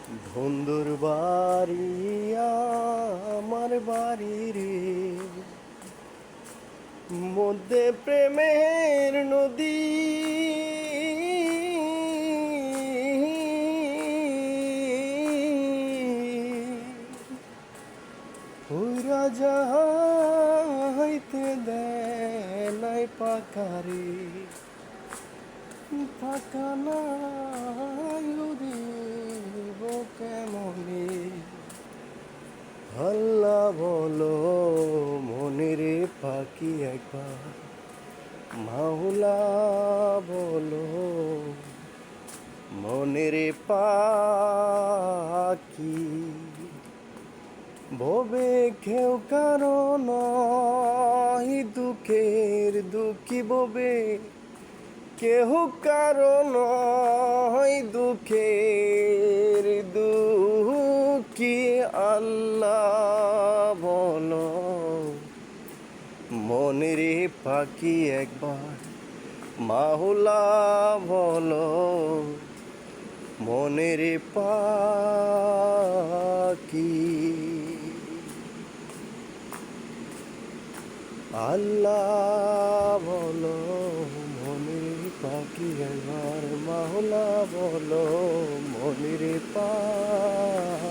বন্ধুর বাড়ি আমার বাড়ি রে, মধ্যে প্রেমের নদী। ওই রাজা হইতে দেয় নাই পাকারে, পাকা নাই উড়িব কেমনে। আল্লাহ বলো মনের পাখি একবার, মাওলা বলো মনের পাখি। ভবে কেউ কারণ দুঃখের দুঃখী, ভবে কেহ কারণ দুঃখের দুঃখী। আল্লাহ বলো মনের পাখি একবার, মাওলা বলো মনের পাখি। আল্লাহ বলো মনের পাখি একবার, মাওলা বলো মনের পাখি।